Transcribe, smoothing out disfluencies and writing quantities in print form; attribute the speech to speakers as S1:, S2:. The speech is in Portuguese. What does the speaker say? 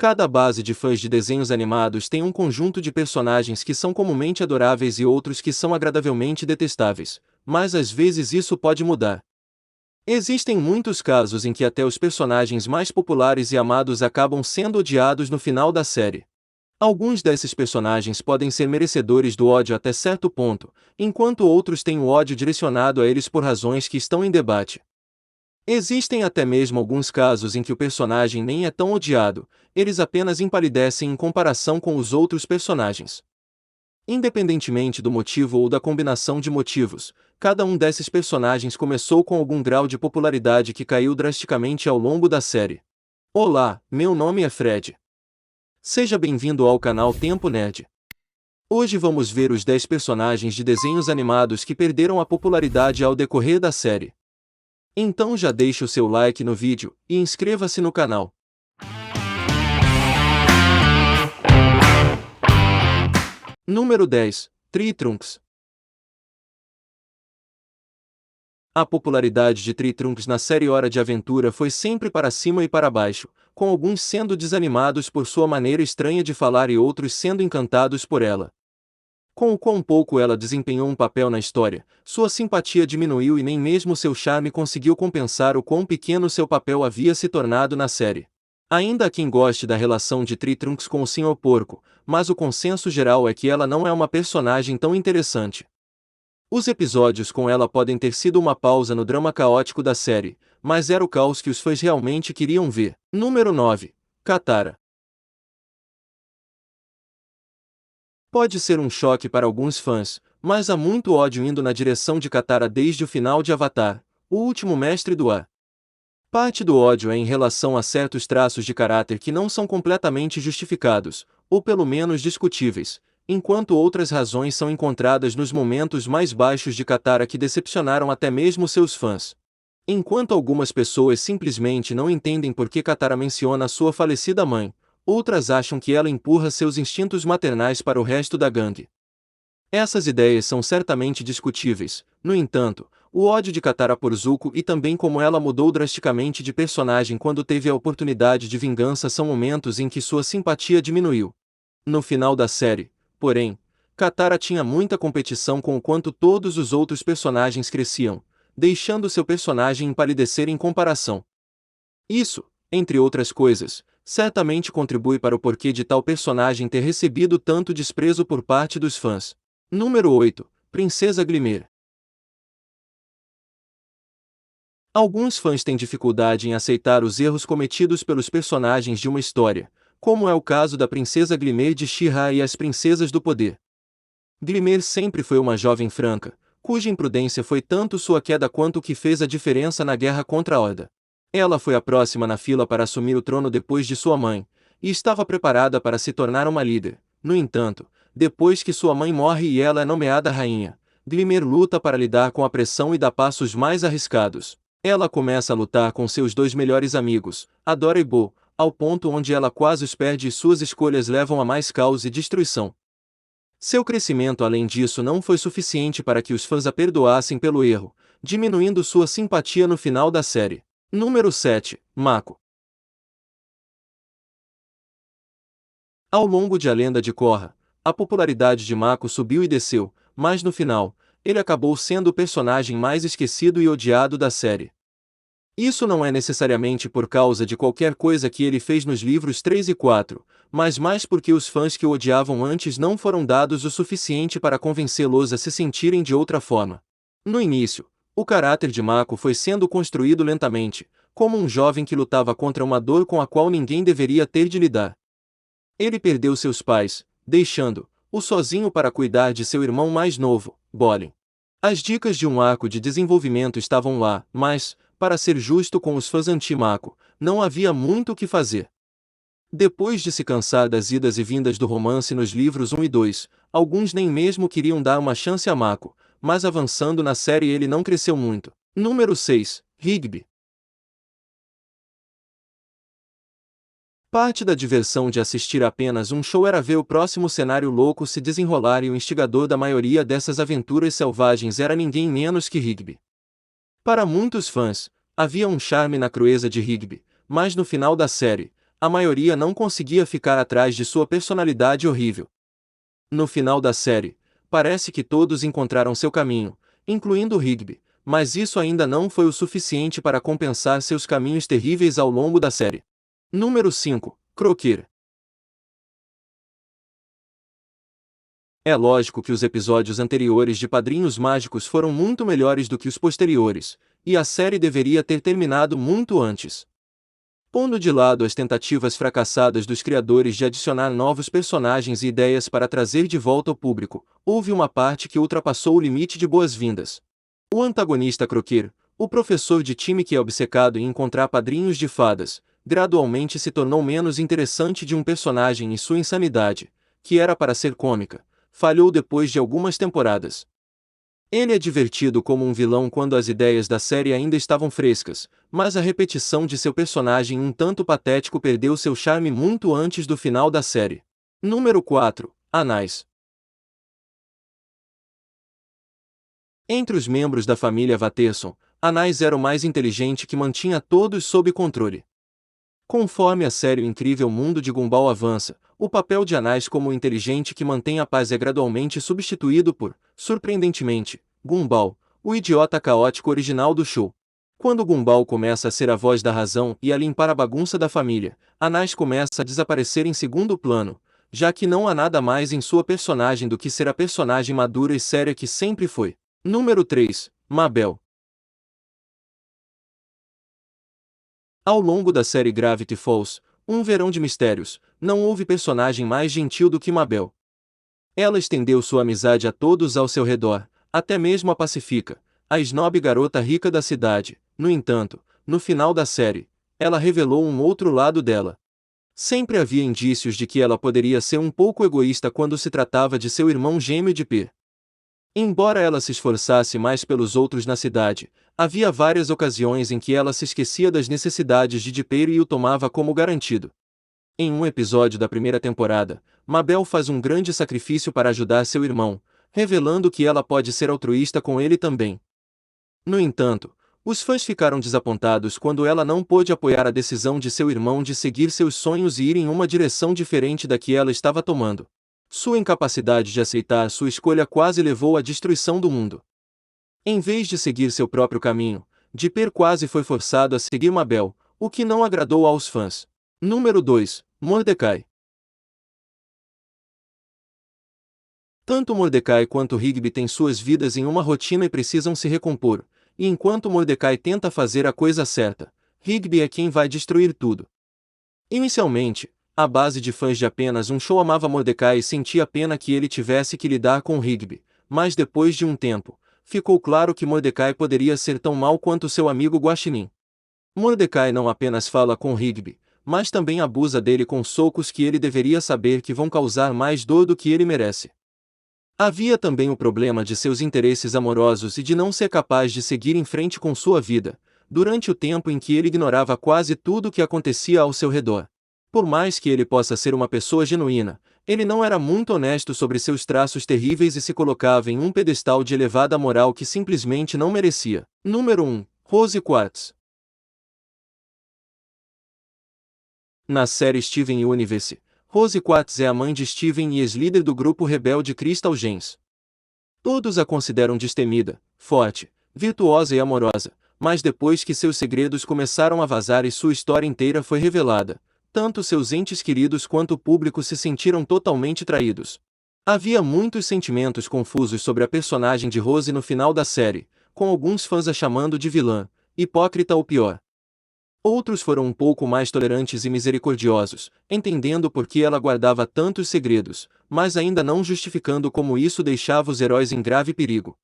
S1: Cada base de fãs de desenhos animados tem um conjunto de personagens que são comumente adoráveis e outros que são agradavelmente detestáveis, mas às vezes isso pode mudar. Existem muitos casos em que até os personagens mais populares e amados acabam sendo odiados no final da série. Alguns desses personagens podem ser merecedores do ódio até certo ponto, enquanto outros têm o ódio direcionado a eles por razões que estão em debate. Existem até mesmo alguns casos em que o personagem nem é tão odiado, eles apenas empalidecem em comparação com os outros personagens. Independentemente do motivo ou da combinação de motivos, cada um desses personagens começou com algum grau de popularidade que caiu drasticamente ao longo da série. Olá, meu nome é Fred. Seja bem-vindo ao canal Tempo Nerd. Hoje vamos ver os 10 personagens de desenhos animados que perderam a popularidade ao decorrer da série. Então já deixe o seu like no vídeo e inscreva-se no canal. Número 10. Tree Trunks. A popularidade de Tree Trunks na série Hora de Aventura foi sempre para cima e para baixo, com alguns sendo desanimados por sua maneira estranha de falar e outros sendo encantados por ela. Com o quão pouco ela desempenhou um papel na história, sua simpatia diminuiu e nem mesmo seu charme conseguiu compensar o quão pequeno seu papel havia se tornado na série. Ainda há quem goste da relação de Tree Trunks com o Sr. Porco, mas o consenso geral é que ela não é uma personagem tão interessante. Os episódios com ela podem ter sido uma pausa no drama caótico da série, mas era o caos que os fãs realmente queriam ver. Número 9. Katara. Pode ser um choque para alguns fãs, mas há muito ódio indo na direção de Katara desde o final de Avatar, o último mestre do ar. Parte do ódio é em relação a certos traços de caráter que não são completamente justificados, ou pelo menos discutíveis, enquanto outras razões são encontradas nos momentos mais baixos de Katara que decepcionaram até mesmo seus fãs. Enquanto algumas pessoas simplesmente não entendem por que Katara menciona sua falecida mãe, outras acham que ela empurra seus instintos maternais para o resto da gangue. Essas ideias são certamente discutíveis, no entanto, o ódio de Katara por Zuko e também como ela mudou drasticamente de personagem quando teve a oportunidade de vingança são momentos em que sua simpatia diminuiu. No final da série, porém, Katara tinha muita competição com o quanto todos os outros personagens cresciam, deixando seu personagem empalidecer em comparação. Isso, entre outras coisas, certamente contribui para o porquê de tal personagem ter recebido tanto desprezo por parte dos fãs. Número 8. Princesa Glimmer. Alguns fãs têm dificuldade em aceitar os erros cometidos pelos personagens de uma história, como é o caso da Princesa Glimmer de She-Ra e as Princesas do Poder. Glimmer sempre foi uma jovem franca, cuja imprudência foi tanto sua queda quanto o que fez a diferença na guerra contra a Horda. Ela foi a próxima na fila para assumir o trono depois de sua mãe, e estava preparada para se tornar uma líder. No entanto, depois que sua mãe morre e ela é nomeada rainha, Glimmer luta para lidar com a pressão e dá passos mais arriscados. Ela começa a lutar com seus dois melhores amigos, Adora e Bo, ao ponto onde ela quase os perde e suas escolhas levam a mais caos e destruição. Seu crescimento além disso não foi suficiente para que os fãs a perdoassem pelo erro, diminuindo sua simpatia no final da série. Número 7. Mako. Ao longo de A Lenda de Korra, a popularidade de Mako subiu e desceu, mas no final, ele acabou sendo o personagem mais esquecido e odiado da série. Isso não é necessariamente por causa de qualquer coisa que ele fez nos livros 3 e 4, mas mais porque os fãs que o odiavam antes não foram dados o suficiente para convencê-los a se sentirem de outra forma. No início, o caráter de Mako foi sendo construído lentamente, como um jovem que lutava contra uma dor com a qual ninguém deveria ter de lidar. Ele perdeu seus pais, deixando-o sozinho para cuidar de seu irmão mais novo, Bolin. As dicas de um arco de desenvolvimento estavam lá, mas, para ser justo com os fãs anti-Mako, não havia muito o que fazer. Depois de se cansar das idas e vindas do romance nos livros 1 e 2, alguns nem mesmo queriam dar uma chance a Mako, mas avançando na série ele não cresceu muito. Número 6. Rigby. Parte da diversão de assistir apenas um show era ver o próximo cenário louco se desenrolar e o instigador da maioria dessas aventuras selvagens era ninguém menos que Rigby. Para muitos fãs, havia um charme na crueza de Rigby, mas no final da série, a maioria não conseguia ficar atrás de sua personalidade horrível. No final da série, parece que todos encontraram seu caminho, incluindo Rigby, mas isso ainda não foi o suficiente para compensar seus caminhos terríveis ao longo da série. Número 5. Crocker. É lógico que os episódios anteriores de Padrinhos Mágicos foram muito melhores do que os posteriores, e a série deveria ter terminado muito antes. Pondo de lado as tentativas fracassadas dos criadores de adicionar novos personagens e ideias para trazer de volta ao público, houve uma parte que ultrapassou o limite de boas-vindas. O antagonista Crocker, o professor de time que é obcecado em encontrar padrinhos de fadas, gradualmente se tornou menos interessante de um personagem e sua insanidade, que era para ser cômica, falhou depois de algumas temporadas. Ele é divertido como um vilão quando as ideias da série ainda estavam frescas, mas a repetição de seu personagem um tanto patético perdeu seu charme muito antes do final da série. Número 4. Anais. Entre os membros da família Watterson, Anais era o mais inteligente que mantinha todos sob controle. Conforme a série O Incrível Mundo de Gumball avança, o papel de Anais como o inteligente que mantém a paz é gradualmente substituído por, surpreendentemente, Gumball, o idiota caótico original do show. Quando Gumball começa a ser a voz da razão e a limpar a bagunça da família, Anais começa a desaparecer em segundo plano, já que não há nada mais em sua personagem do que ser a personagem madura e séria que sempre foi. Número 3. Mabel. Ao longo da série Gravity Falls, Um Verão de Mistérios, não houve personagem mais gentil do que Mabel. Ela estendeu sua amizade a todos ao seu redor, até mesmo a Pacifica, a snob garota rica da cidade. No entanto, no final da série, ela revelou um outro lado dela. Sempre havia indícios de que ela poderia ser um pouco egoísta quando se tratava de seu irmão gêmeo de P. Embora ela se esforçasse mais pelos outros na cidade, havia várias ocasiões em que ela se esquecia das necessidades de Dipper e o tomava como garantido. Em um episódio da primeira temporada, Mabel faz um grande sacrifício para ajudar seu irmão, revelando que ela pode ser altruísta com ele também. No entanto, os fãs ficaram desapontados quando ela não pôde apoiar a decisão de seu irmão de seguir seus sonhos e ir em uma direção diferente da que ela estava tomando. Sua incapacidade de aceitar sua escolha quase levou à destruição do mundo. Em vez de seguir seu próprio caminho, Dipper quase foi forçado a seguir Mabel, o que não agradou aos fãs. Número 2. Mordecai. Tanto Mordecai quanto Rigby têm suas vidas em uma rotina e precisam se recompor, e enquanto Mordecai tenta fazer a coisa certa, Rigby é quem vai destruir tudo. Inicialmente, a base de fãs de apenas um show amava Mordecai e sentia pena que ele tivesse que lidar com Rigby, mas depois de um tempo, ficou claro que Mordecai poderia ser tão mau quanto seu amigo Guaxinim. Mordecai não apenas fala com Rigby, mas também abusa dele com socos que ele deveria saber que vão causar mais dor do que ele merece. Havia também o problema de seus interesses amorosos e de não ser capaz de seguir em frente com sua vida, durante o tempo em que ele ignorava quase tudo o que acontecia ao seu redor. Por mais que ele possa ser uma pessoa genuína, ele não era muito honesto sobre seus traços terríveis e se colocava em um pedestal de elevada moral que simplesmente não merecia. Número 1. Rose Quartz. Na série Steven Universe, Rose Quartz é a mãe de Steven e ex-líder do grupo rebelde Crystal Gems. Todos a consideram destemida, forte, virtuosa e amorosa, mas depois que seus segredos começaram a vazar e sua história inteira foi revelada, tanto seus entes queridos quanto o público se sentiram totalmente traídos. Havia muitos sentimentos confusos sobre a personagem de Rose no final da série, com alguns fãs a chamando de vilã, hipócrita ou pior. Outros foram um pouco mais tolerantes e misericordiosos, entendendo por que ela guardava tantos segredos, mas ainda não justificando como isso deixava os heróis em grave perigo.